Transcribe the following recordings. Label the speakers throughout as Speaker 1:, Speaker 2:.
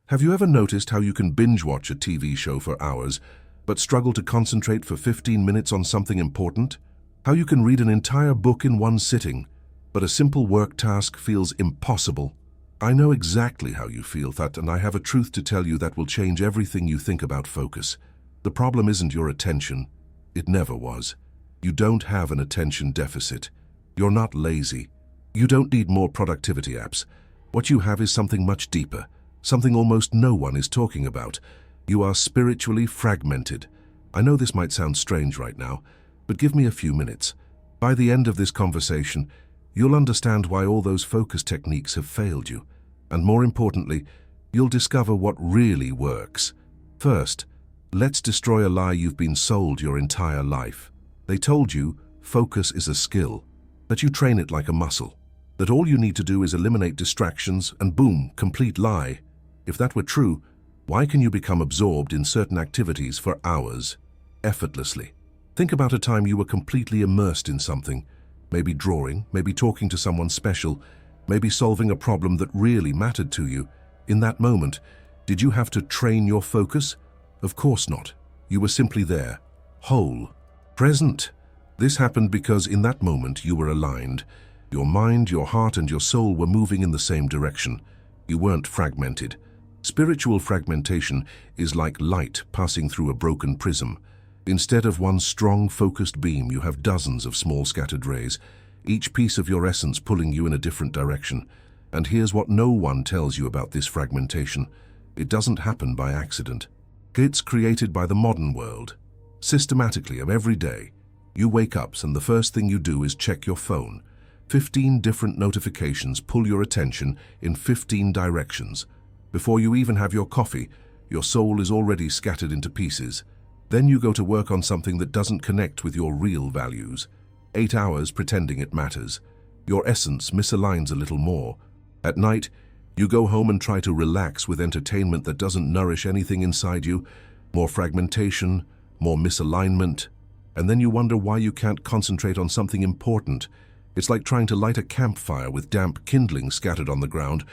Speaker 1: Have you ever noticed how you can binge watch a TV show for hours, but struggle to concentrate for 15 minutes on something important? How you can read an entire book in one sitting, but a simple work task feels impossible? I know exactly how you feel that, and I have a truth to tell you that will change everything you think about focus. The problem isn't your attention. It never was. You don't have an attention deficit. You're not lazy. You don't need more productivity apps. What you have is something much deeper, something almost no one is talking about. You are spiritually fragmented. I know this might sound strange right now, but give me a few minutes. By the end of this conversation, you'll understand why all those focus techniques have failed you. And more importantly, you'll discover what really works. First, let's destroy a lie you've been sold your entire life. They told you focus is a skill, that you train it like a muscle, that all you need to do is eliminate distractions and boom, complete lie. If that were true, why can you become absorbed in certain activities for hours, effortlessly? Think about a time you were completely immersed in something, maybe drawing, maybe talking to someone special, maybe solving a problem that really mattered to you. In that moment, did you have to train your focus? Of course not. You were simply there, whole, present. This happened because in that moment you were aligned. Your mind, your heart, and your soul were moving in the same direction. You weren't fragmented. Spiritual fragmentation is like light passing through a broken prism. Instead of one strong, focused beam, you have dozens of small scattered rays, each piece of your essence pulling you in a different direction. And here's what no one tells you about this fragmentation. It doesn't happen by accident. It's created by the modern world. Systematically, of every day, you wake up and the first thing you do is check your phone. 15 different notifications pull your attention in 15 directions. Before you even have your coffee, your soul is already scattered into pieces. Then you go to work on something that doesn't connect with your real values. 8 hours pretending it matters. Your essence misaligns a little more. At night, you go home and try to relax with entertainment that doesn't nourish anything inside you. More fragmentation, more misalignment. And then you wonder why you can't concentrate on something important. It's like trying to light a campfire with damp kindling scattered on the ground.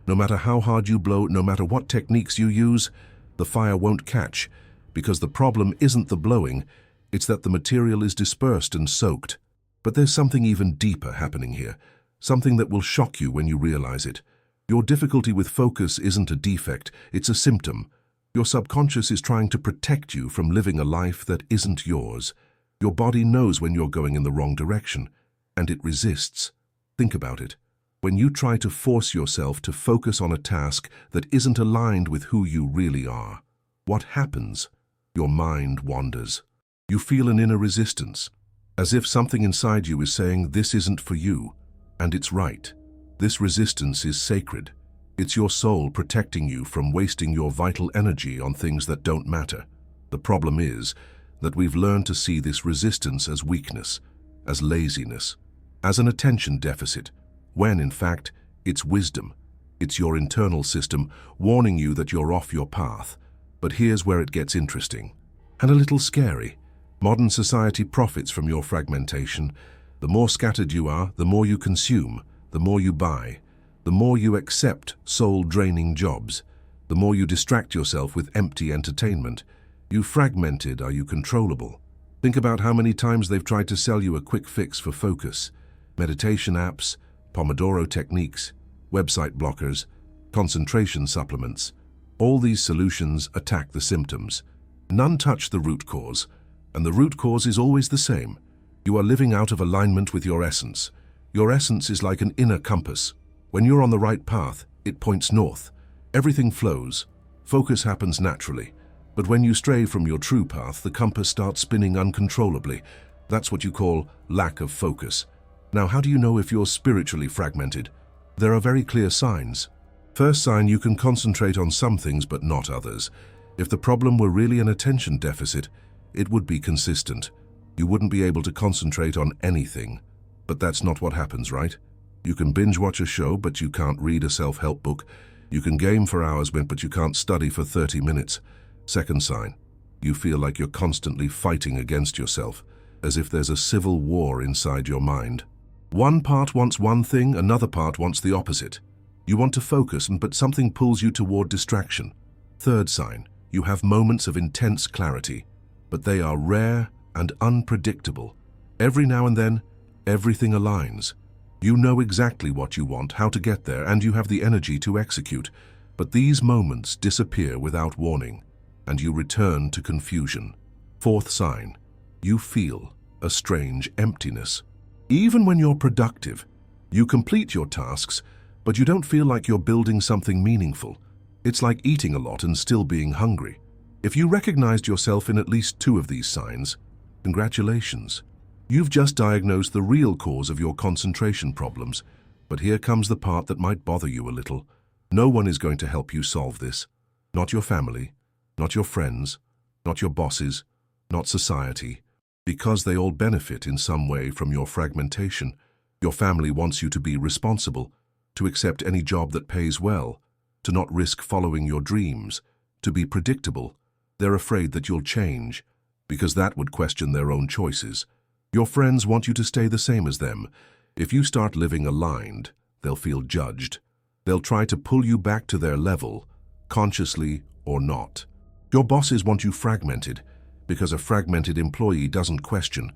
Speaker 1: No matter how hard you blow, no matter what techniques you use, the fire won't catch, because the problem isn't the blowing, it's that the material is dispersed and soaked. But there's something even deeper happening here, something that will shock you when you realize it. Your difficulty with focus isn't a defect, it's a symptom. Your subconscious is trying to protect you from living a life that isn't yours. Your body knows when you're going in the wrong direction, and it resists. Think about it. When you try to force yourself to focus on a task that isn't aligned with who you really are, what happens? Your mind wanders. You feel an inner resistance, as if something inside you is saying this isn't for you, and it's right. This resistance is sacred. It's your soul protecting you from wasting your vital energy on things that don't matter. The problem is that we've learned to see this resistance as weakness, as laziness, as an attention deficit, when in fact it's wisdom. It's your internal system warning you that you're off your path. But here's where it gets interesting, and a little scary. Modern society profits from your fragmentation. The more scattered you are, the more you consume, the more you buy, the more you accept soul-draining jobs, the more you distract yourself with empty entertainment. You fragmented, are you controllable? Think about how many times they've tried to sell you a quick fix for focus. Meditation apps, Pomodoro techniques, website blockers, concentration supplements. All these solutions attack the symptoms. None touch the root cause, and the root cause is always the same. You are living out of alignment with your essence. Your essence is like an inner compass. When you're on the right path, it points north. Everything flows. Focus happens naturally. But when you stray from your true path, the compass starts spinning uncontrollably. That's what you call lack of focus. Now, how do you know if you're spiritually fragmented? There are very clear signs. First sign, you can concentrate on some things but not others. If the problem were really an attention deficit, it would be consistent. You wouldn't be able to concentrate on anything. But that's not what happens, right? You can binge watch a show, but you can't read a self-help book. You can game for hours, but you can't study for 30 minutes. Second sign, you feel like you're constantly fighting against yourself, as if there's a civil war inside your mind. One part wants one thing, another part wants the opposite. You want to focus, but something pulls you toward distraction. Third sign, you have moments of intense clarity, but they are rare and unpredictable. Every now and then, everything aligns. You know exactly what you want, how to get there, and you have the energy to execute. But these moments disappear without warning, and you return to confusion. Fourth sign, you feel a strange emptiness. Even when you're productive, you complete your tasks, but you don't feel like you're building something meaningful. It's like eating a lot and still being hungry. If you recognized yourself in at least two of these signs, congratulations. You've just diagnosed the real cause of your concentration problems. But here comes the part that might bother you a little. No one is going to help you solve this. Not your family, not your friends, not your bosses, not society, because they all benefit in some way from your fragmentation. Your family wants you to be responsible, to accept any job that pays well, to not risk following your dreams, to be predictable. They're afraid that you'll change, because that would question their own choices. Your friends want you to stay the same as them. If you start living aligned, they'll feel judged. They'll try to pull you back to their level, consciously or not. Your bosses want you fragmented, because a fragmented employee doesn't question,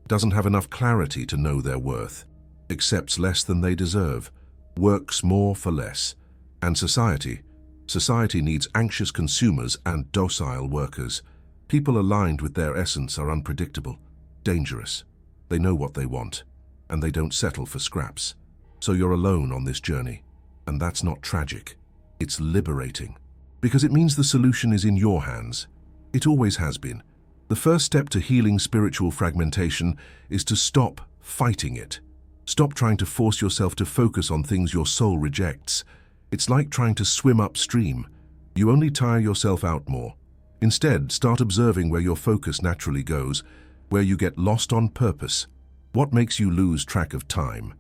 Speaker 1: doesn't have enough clarity to know their worth, accepts less than they deserve, works more for less. And society needs anxious consumers and docile workers. People aligned with their essence are unpredictable, dangerous. They know what they want, and they don't settle for scraps. So you're alone on this journey, and that's not tragic. It's liberating, because it means the solution is in your hands. It always has been. The first step to healing spiritual fragmentation is to stop fighting it. Stop trying to force yourself to focus on things your soul rejects. It's like trying to swim upstream. You only tire yourself out more. Instead, start observing where your focus naturally goes, where you get lost on purpose. What makes you lose track of time?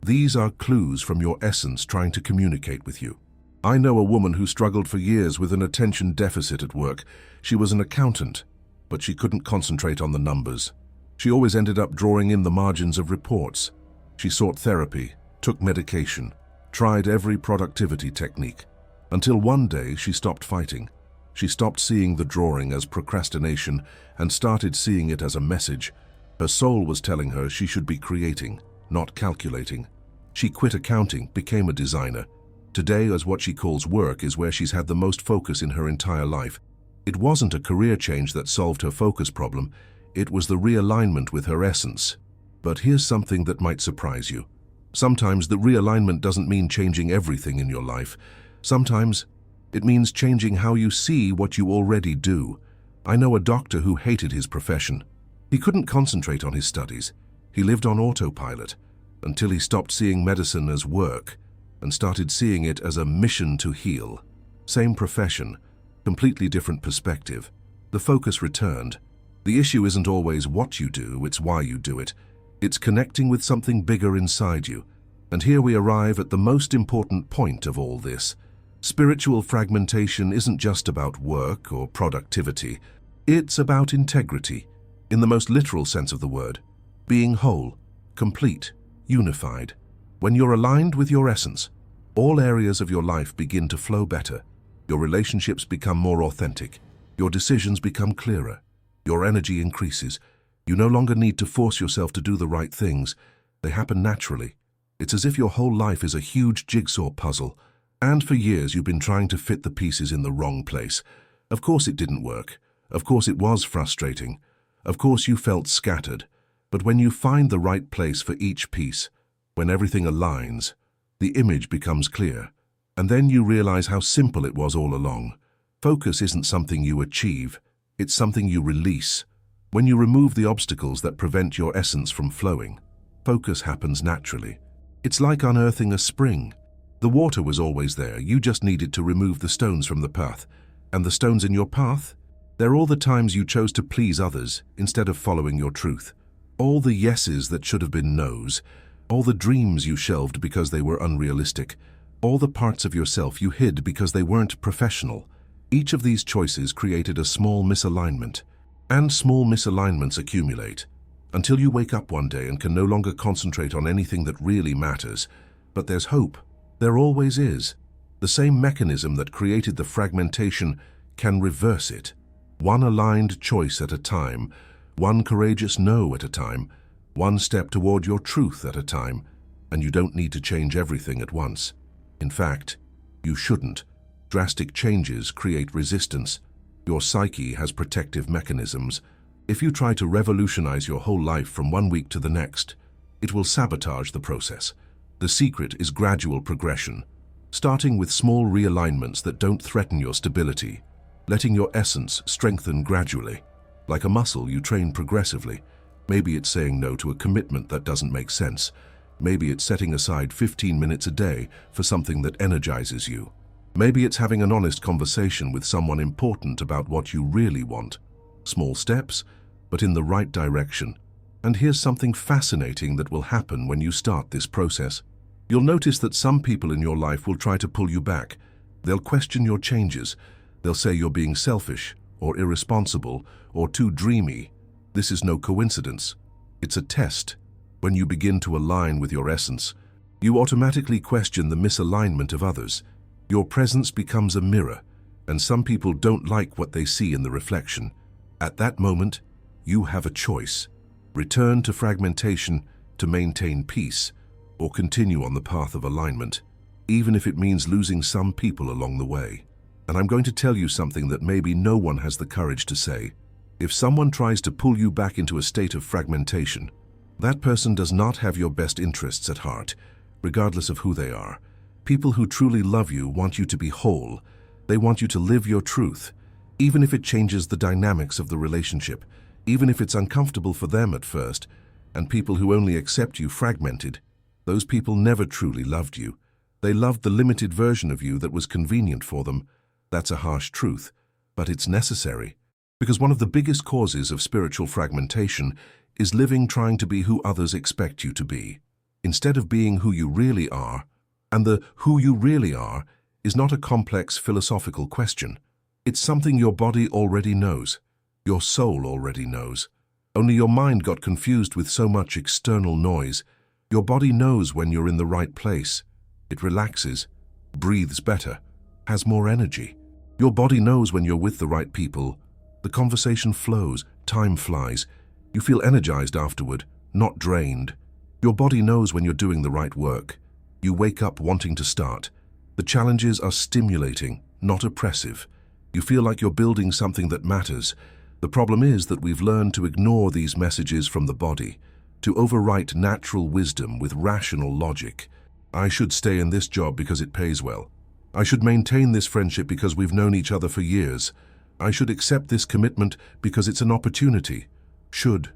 Speaker 1: These are clues from your essence trying to communicate with you. I know a woman who struggled for years with an attention deficit at work. She was an accountant, but she couldn't concentrate on the numbers. She always ended up drawing in the margins of reports. She sought therapy, took medication, tried every productivity technique, until one day she stopped fighting. She stopped seeing the drawing as procrastination and started seeing it as a message. Her soul was telling her she should be creating, not calculating. She quit accounting, became a designer. Today, as what she calls work, is where she's had the most focus in her entire life. It wasn't a career change that solved her focus problem. It was the realignment with her essence. But here's something that might surprise you. Sometimes the realignment doesn't mean changing everything in your life. Sometimes it means changing how you see what you already do. I know a doctor who hated his profession. He couldn't concentrate on his studies. He lived on autopilot until he stopped seeing medicine as work and started seeing it as a mission to heal. Same profession, completely different perspective. The focus returned. The issue isn't always what you do, it's why you do it. It's connecting with something bigger inside you. And here we arrive at the most important point of all this. Spiritual fragmentation isn't just about work or productivity. It's about integrity, in the most literal sense of the word. Being whole, complete, unified. When you're aligned with your essence, all areas of your life begin to flow better. Your relationships become more authentic. Your decisions become clearer. Your energy increases. You no longer need to force yourself to do the right things. They happen naturally. It's as if your whole life is a huge jigsaw puzzle, and for years you've been trying to fit the pieces in the wrong place. Of course it didn't work. Of course it was frustrating. Of course you felt scattered. But when you find the right place for each piece, when everything aligns, the image becomes clear. And then you realize how simple it was all along. Focus isn't something you achieve. It's something you release. When you remove the obstacles that prevent your essence from flowing, focus happens naturally. It's like unearthing a spring. The water was always there, you just needed to remove the stones from the path. And the stones in your path? They're all the times you chose to please others instead of following your truth. All the yeses that should have been nos. All the dreams you shelved because they were unrealistic. All the parts of yourself you hid because they weren't professional. Each of these choices created a small misalignment. And small misalignments accumulate, until you wake up one day and can no longer concentrate on anything that really matters. But there's hope. There always is. The same mechanism that created the fragmentation can reverse it. One aligned choice at a time, one courageous no at a time, one step toward your truth at a time, and you don't need to change everything at once. In fact, you shouldn't. Drastic changes create resistance. Your psyche has protective mechanisms. If you try to revolutionize your whole life from one week to the next, it will sabotage the process. The secret is gradual progression, starting with small realignments that don't threaten your stability, letting your essence strengthen gradually. Like a muscle, you train progressively. Maybe it's saying no to a commitment that doesn't make sense. Maybe it's setting aside 15 minutes a day for something that energizes you. Maybe it's having an honest conversation with someone important about what you really want. Small steps, but in the right direction. And here's something fascinating that will happen when you start this process. You'll notice that some people in your life will try to pull you back. They'll question your changes. They'll say you're being selfish, or irresponsible, or too dreamy. This is no coincidence. It's a test. When you begin to align with your essence, you automatically question the misalignment of others. Your presence becomes a mirror, and some people don't like what they see in the reflection. At that moment, you have a choice. Return to fragmentation to maintain peace, or continue on the path of alignment, even if it means losing some people along the way. And I'm going to tell you something that maybe no one has the courage to say. If someone tries to pull you back into a state of fragmentation, that person does not have your best interests at heart, regardless of who they are. People who truly love you want you to be whole. They want you to live your truth, even if it changes the dynamics of the relationship, even if it's uncomfortable for them at first. And people who only accept you fragmented, those people never truly loved you. They loved the limited version of you that was convenient for them. That's a harsh truth, but it's necessary. Because one of the biggest causes of spiritual fragmentation is living trying to be who others expect you to be, instead of being who you really are. And the who you really are is not a complex philosophical question. It's something your body already knows, your soul already knows. Only your mind got confused with so much external noise. Your body knows when you're in the right place. It relaxes, breathes better, has more energy. Your body knows when you're with the right people. The conversation flows, time flies. You feel energized afterward, not drained. Your body knows when you're doing the right work. You wake up wanting to start. The challenges are stimulating, not oppressive. You feel like you're building something that matters. The problem is that we've learned to ignore these messages from the body, to overwrite natural wisdom with rational logic. I should stay in this job because it pays well. I should maintain this friendship because we've known each other for years. I should accept this commitment because it's an opportunity. Should.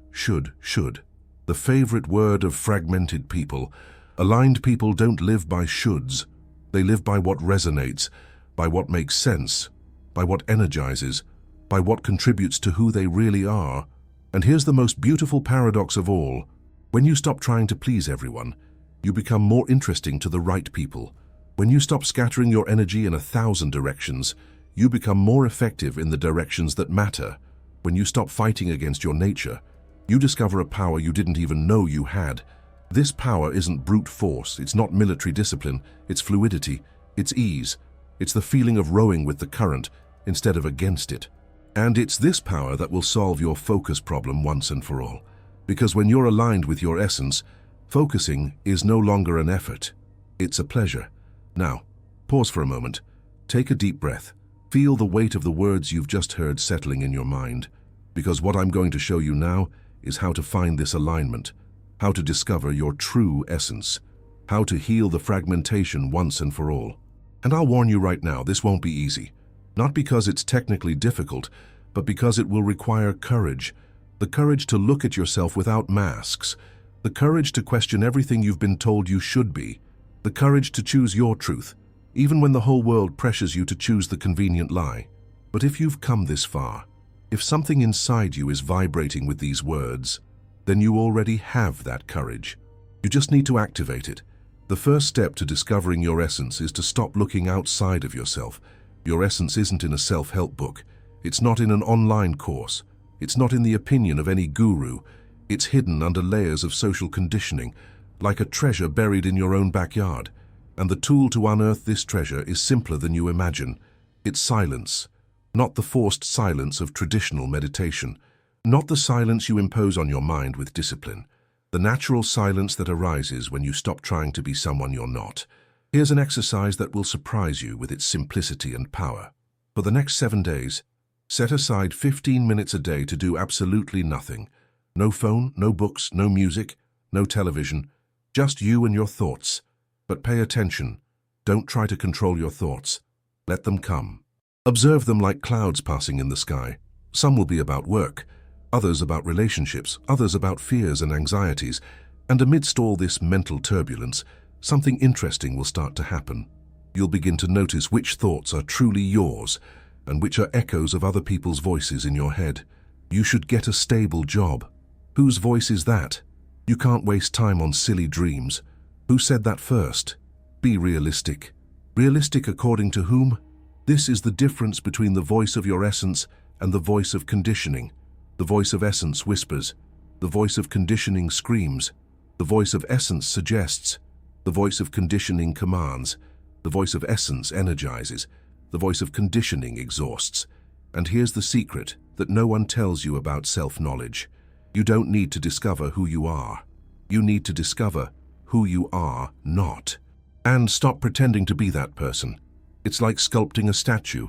Speaker 1: The favorite word of fragmented people. Aligned people don't live by shoulds. They live by what resonates, by what makes sense, by what energizes, by what contributes to who they really are. And here's the most beautiful paradox of all. When you stop trying to please everyone, you become more interesting to the right people. When you stop scattering your energy in 1,000 directions, you become more effective in the directions that matter. When you stop fighting against your nature, you discover a power you didn't even know you had. This power isn't brute force, it's not military discipline, it's fluidity, it's ease, it's the feeling of rowing with the current instead of against it. And it's this power that will solve your focus problem once and for all. Because when you're aligned with your essence, focusing is no longer an effort, it's a pleasure. Now, pause for a moment, take a deep breath, feel the weight of the words you've just heard settling in your mind. Because what I'm going to show you now is how to find this alignment, how to discover your true essence, how to heal the fragmentation once and for all. And I'll warn you right now, this won't be easy. Not because it's technically difficult, but because it will require courage. The courage to look at yourself without masks. The courage to question everything you've been told you should be. The courage to choose your truth, even when the whole world pressures you to choose the convenient lie. But if you've come this far, if something inside you is vibrating with these words, then you already have that courage. You just need to activate it. The first step to discovering your essence is to stop looking outside of yourself. Your essence isn't in a self-help book. It's not in an online course. It's not in the opinion of any guru. It's hidden under layers of social conditioning, like a treasure buried in your own backyard. And the tool to unearth this treasure is simpler than you imagine. It's silence. Not the forced silence of traditional meditation. Not the silence you impose on your mind with discipline. The natural silence that arises when you stop trying to be someone you're not. Here's an exercise that will surprise you with its simplicity and power. For the next 7 days, set aside 15 minutes a day to do absolutely nothing. No phone, no books, no music, no television. Just you and your thoughts. But pay attention. Don't try to control your thoughts. Let them come. Observe them like clouds passing in the sky. Some will be about work, others about relationships, others about fears and anxieties. And amidst all this mental turbulence, something interesting will start to happen. You'll begin to notice which thoughts are truly yours and which are echoes of other people's voices in your head. You should get a stable job. Whose voice is that? You can't waste time on silly dreams. Who said that first? Be realistic. Realistic according to whom? This is the difference between the voice of your essence and the voice of conditioning. The voice of essence whispers. The voice of conditioning screams. The voice of essence suggests. The voice of conditioning commands. The voice of essence energizes. The voice of conditioning exhausts. And here's the secret that no one tells you about self-knowledge. You don't need to discover who you are. You need to discover who you are not. And stop pretending to be that person. It's like sculpting a statue.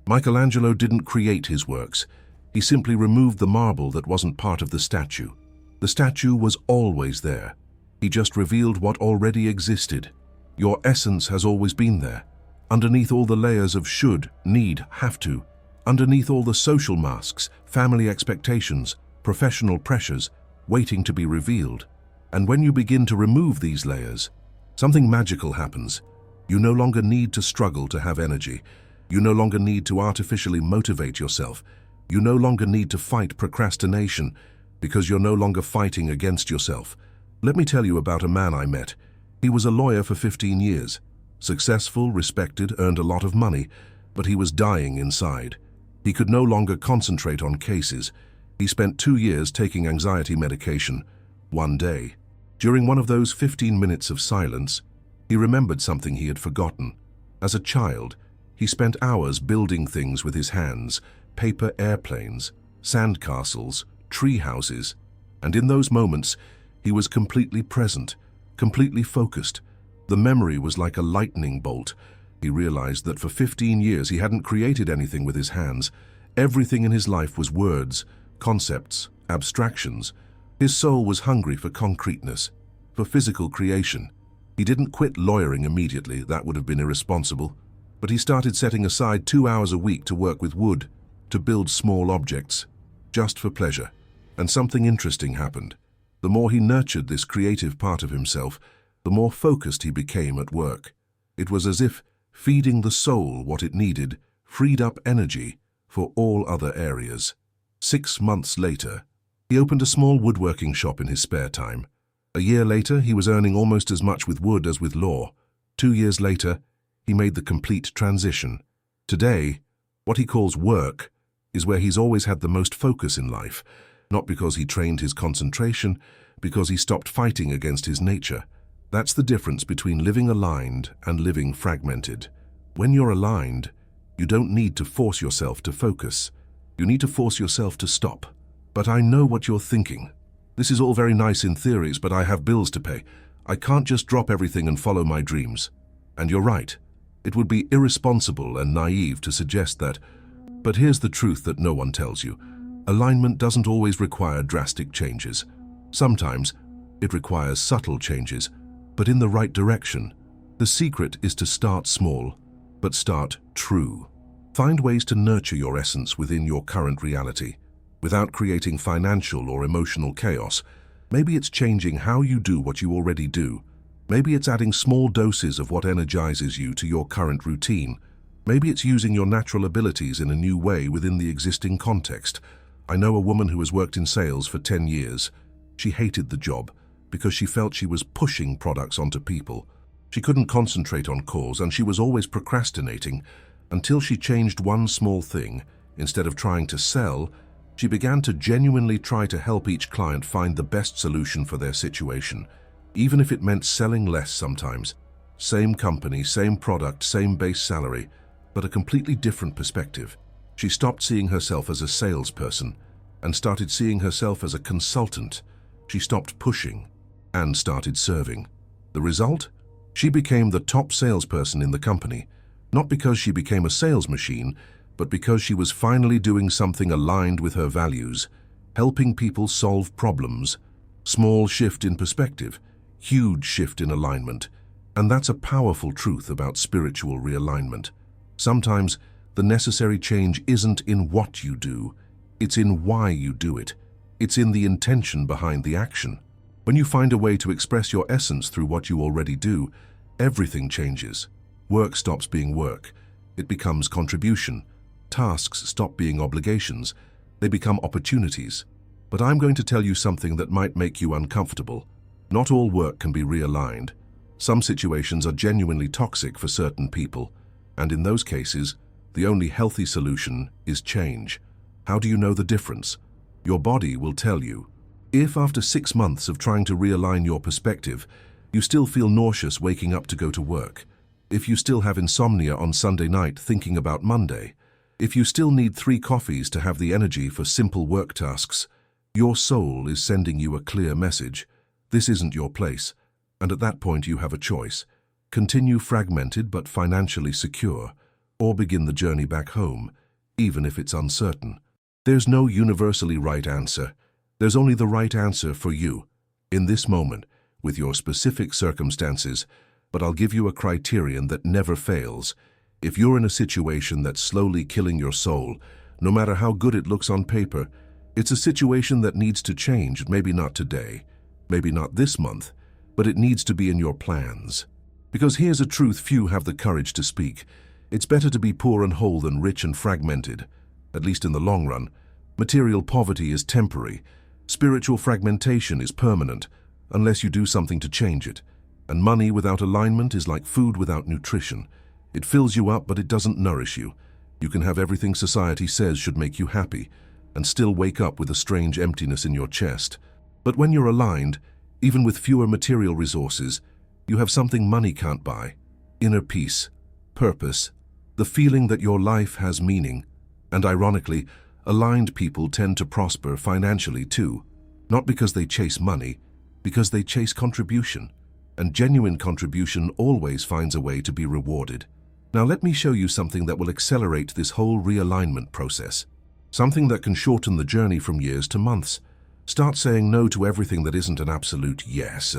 Speaker 1: Michelangelo didn't create his works. He simply removed the marble that wasn't part of the statue. The statue was always there. He just revealed what already existed. Your essence has always been there. Underneath all the layers of should, need, have to. Underneath all the social masks, family expectations, professional pressures, waiting to be revealed. And when you begin to remove these layers, something magical happens. You no longer need to struggle to have energy. You no longer need to artificially motivate yourself. You no longer need to fight procrastination because you're no longer fighting against yourself. Let me tell you about a man I met. He was a lawyer for 15 years. Successful, respected, earned a lot of money, but he was dying inside. He could no longer concentrate on cases. He spent 2 years taking anxiety medication. One day, during one of those 15 minutes of silence, he remembered something he had forgotten. As a child, he spent hours building things with his hands, paper airplanes, sandcastles, tree houses, and in those moments, he was completely present, completely focused. The memory was like a lightning bolt. He realized that for 15 years he hadn't created anything with his hands. Everything in his life was words, concepts, abstractions. His soul was hungry for concreteness, for physical creation. He didn't quit lawyering immediately, that would have been irresponsible, but he started setting aside 2 hours a week to work with wood, to build small objects, just for pleasure. And something interesting happened. The more he nurtured this creative part of himself, the more focused he became at work. It was as if feeding the soul what it needed freed up energy for all other areas. 6 months later, he opened a small woodworking shop in his spare time. A year later, he was earning almost as much with wood as with law. 2 years later, he made the complete transition. Today, what he calls work is where he's always had the most focus in life, not because he trained his concentration, because he stopped fighting against his nature. That's the difference between living aligned and living fragmented. When you're aligned, you don't need to force yourself to focus. You need to force yourself to stop. But I know what you're thinking. This is all very nice in theories, but I have bills to pay. I can't just drop everything and follow my dreams. And you're right. It would be irresponsible and naive to suggest that. But here's the truth that no one tells you. Alignment doesn't always require drastic changes. Sometimes it requires subtle changes, but in the right direction. The secret is to start small, but start true. Find ways to nurture your essence within your current reality, without creating financial or emotional chaos. Maybe it's changing how you do what you already do. Maybe it's adding small doses of what energizes you to your current routine. Maybe it's using your natural abilities in a new way within the existing context. I know a woman who has worked in sales for 10 years. She hated the job because she felt she was pushing products onto people. She couldn't concentrate on calls and she was always procrastinating until she changed one small thing. Instead of trying to sell, she began to genuinely try to help each client find the best solution for their situation, even if it meant selling less sometimes. Same company, same product, same base salary, but a completely different perspective. She stopped seeing herself as a salesperson and started seeing herself as a consultant. She stopped pushing and started serving. The result? She became the top salesperson in the company, not because she became a sales machine, but because she was finally doing something aligned with her values, helping people solve problems. Small shift in perspective, huge shift in alignment. And that's a powerful truth about spiritual realignment. Sometimes the necessary change isn't in what you do, it's in why you do it. It's in the intention behind the action. When you find a way to express your essence through what you already do, everything changes. Work stops being work. It becomes contribution. Tasks stop being obligations. They become opportunities. But I'm going to tell you something that might make you uncomfortable. Not all work can be realigned. Some situations are genuinely toxic for certain people, and in those cases, the only healthy solution is change. How do you know the difference? Your body will tell you. If after 6 months of trying to realign your perspective, you still feel nauseous waking up to go to work, if you still have insomnia on Sunday night thinking about Monday, if you still need 3 coffees to have the energy for simple work tasks, your soul is sending you a clear message. This isn't your place. And at that point you have a choice. Continue fragmented but financially secure, or begin the journey back home, even if it's uncertain. There's no universally right answer. There's only the right answer for you, in this moment, with your specific circumstances, but I'll give you a criterion that never fails. If you're in a situation that's slowly killing your soul, no matter how good it looks on paper, it's a situation that needs to change, maybe not today, maybe not this month, but it needs to be in your plans. Because here's a truth few have the courage to speak. It's better to be poor and whole than rich and fragmented, at least in the long run. Material poverty is temporary. Spiritual fragmentation is permanent, unless you do something to change it. And money without alignment is like food without nutrition. It fills you up, but it doesn't nourish you. You can have everything society says should make you happy, and still wake up with a strange emptiness in your chest. But when you're aligned, even with fewer material resources, you have something money can't buy. Inner peace, purpose, the feeling that your life has meaning. And ironically, aligned people tend to prosper financially too. Not because they chase money, because they chase contribution. And genuine contribution always finds a way to be rewarded. Now let me show you something that will accelerate this whole realignment process. Something that can shorten the journey from years to months. Start saying no to everything that isn't an absolute yes.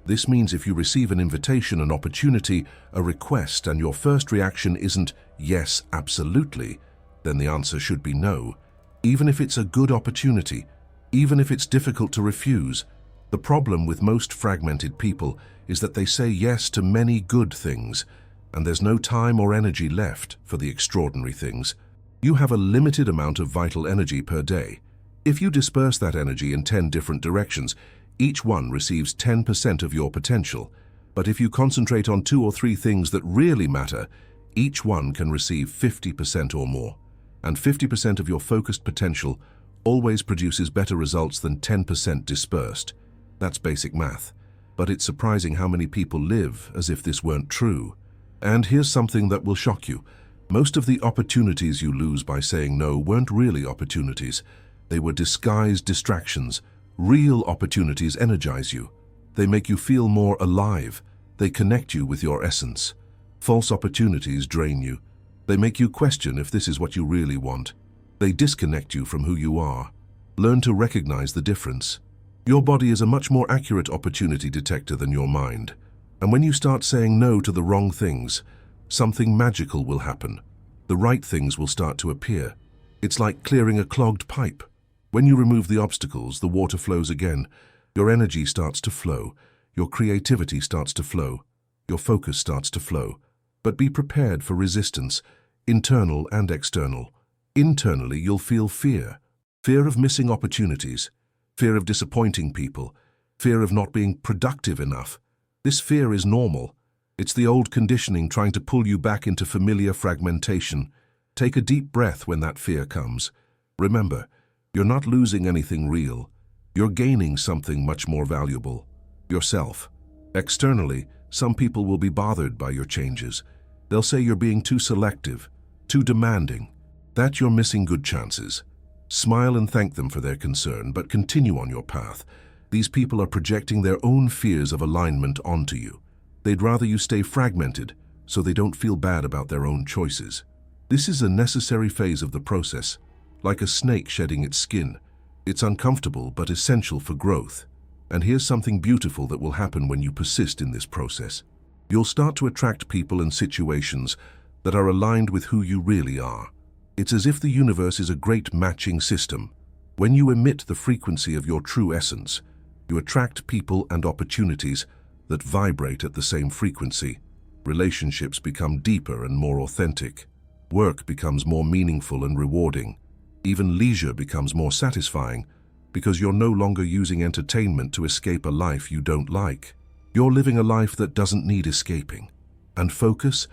Speaker 1: This means if you receive an invitation, an opportunity, a request, and your first reaction isn't yes, absolutely, then the answer should be no. Even if it's a good opportunity, even if it's difficult to refuse. The problem with most fragmented people is that they say yes to many good things, and there's no time or energy left for the extraordinary things. You have a limited amount of vital energy per day. If you disperse that energy in 10 different directions, each one receives 10% of your potential. But if you concentrate on 2 or 3 things that really matter, each one can receive 50% or more. And 50% of your focused potential always produces better results than 10% dispersed. That's basic math. But it's surprising how many people live as if this weren't true. And here's something that will shock you. Most of the opportunities you lose by saying no weren't really opportunities. They were disguised distractions. Real opportunities energize you. They make you feel more alive. They connect you with your essence. False opportunities drain you. They make you question if this is what you really want. They disconnect you from who you are. Learn to recognize the difference. Your body is a much more accurate opportunity detector than your mind. And when you start saying no to the wrong things, something magical will happen. The right things will start to appear. It's like clearing a clogged pipe. When you remove the obstacles, the water flows again. Your energy starts to flow. Your creativity starts to flow. Your focus starts to flow. But be prepared for resistance, internal and external. Internally, you'll feel fear. Fear of missing opportunities. Fear of disappointing people. Fear of not being productive enough. This fear is normal. It's the old conditioning trying to pull you back into familiar fragmentation. Take a deep breath when that fear comes. Remember, you're not losing anything real. You're gaining something much more valuable. Yourself. Externally, Some people will be bothered by your changes. They'll say you're being too selective, too demanding, that you're missing good chances. Smile and thank them for their concern, but continue on your path. These people are projecting their own fears of alignment onto you. They'd rather you stay fragmented, so they don't feel bad about their own choices. This is a necessary phase of the process, like a snake shedding its skin. It's uncomfortable but essential for growth. And here's something beautiful that will happen when you persist in this process. You'll start to attract people and situations that are aligned with who you really are. It's as if the universe is a great matching system. When you emit the frequency of your true essence, you attract people and opportunities that vibrate at the same frequency. Relationships become deeper and more authentic. Work becomes more meaningful and rewarding. Even leisure becomes more satisfying because you're no longer using entertainment to escape a life you don't like. You're living a life that doesn't need escaping. And focus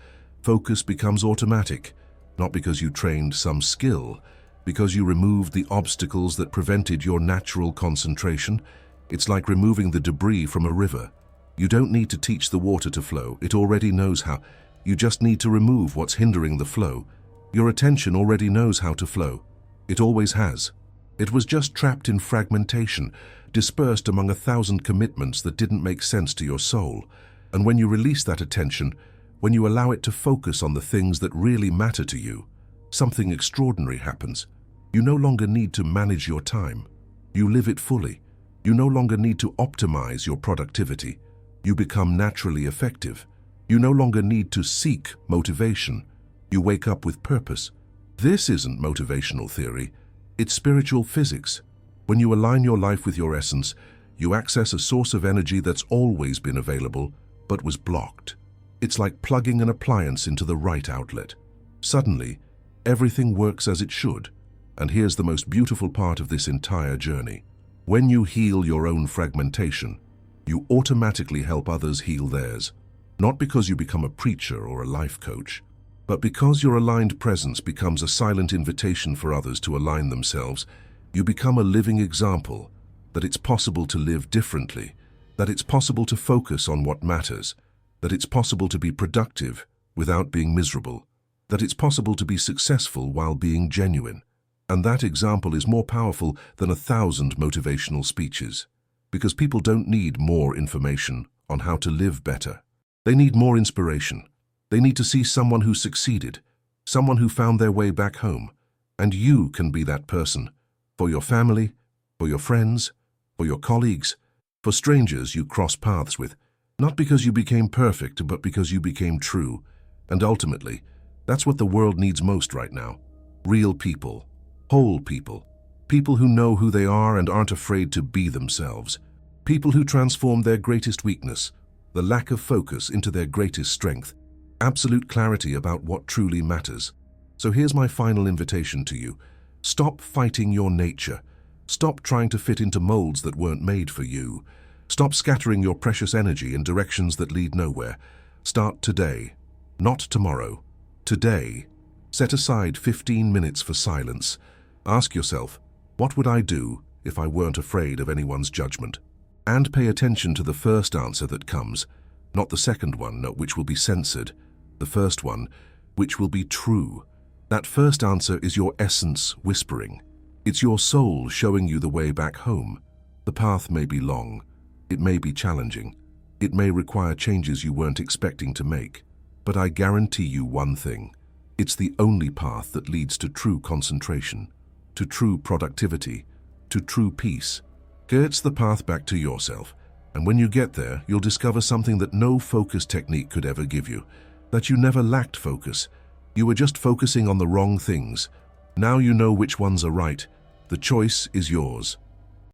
Speaker 1: becomes automatic, not because you trained some skill, because you removed the obstacles that prevented your natural concentration. It's like removing the debris from a river. You don't need to teach the water to flow, it already knows how. You just need to remove what's hindering the flow. Your attention already knows how to flow. It always has. It was just trapped in fragmentation, dispersed among 1,000 commitments that didn't make sense to your soul. And when you release that attention, when you allow it to focus on the things that really matter to you, something extraordinary happens. You no longer need to manage your time. You live it fully. You no longer need to optimize your productivity. You become naturally effective. You no longer need to seek motivation. You wake up with purpose. This isn't motivational theory. It's spiritual physics. When you align your life with your essence, you access a source of energy that's always been available, but was blocked. It's like plugging an appliance into the right outlet. Suddenly, everything works as it should. And here's the most beautiful part of this entire journey. When you heal your own fragmentation, you automatically help others heal theirs. Not because you become a preacher or a life coach, but because your aligned presence becomes a silent invitation for others to align themselves. You become a living example that it's possible to live differently, that it's possible to focus on what matters, that it's possible to be productive without being miserable, that it's possible to be successful while being genuine. And that example is more powerful than 1,000 motivational speeches, because people don't need more information on how to live better. They need more inspiration. They need to see someone who succeeded, someone who found their way back home. And you can be that person, for your family, for your friends, for your colleagues, for strangers you cross paths with, not because you became perfect, but because you became true. And ultimately, that's what the world needs most right now. Real people, whole people, people who know who they are and aren't afraid to be themselves, people who transform their greatest weakness, the lack of focus, into their greatest strength, absolute clarity about what truly matters. So here's my final invitation to you. Stop fighting your nature. Stop trying to fit into molds that weren't made for you. Stop scattering your precious energy in directions that lead nowhere. Start today, not tomorrow. Today, set aside 15 minutes for silence. Ask yourself, what would I do if I weren't afraid of anyone's judgment? And pay attention to the first answer that comes, not the second one, which will be censored. The first one, which will be true. That first answer is your essence whispering. It's your soul showing you the way back home. The path may be long. It may be challenging. It may require changes you weren't expecting to make. But I guarantee you one thing. It's the only path that leads to true concentration, to true productivity, to true peace. It's the path back to yourself. And when you get there, you'll discover something that no focus technique could ever give you. That you never lacked focus. You were just focusing on the wrong things. Now you know which ones are right. The choice is yours.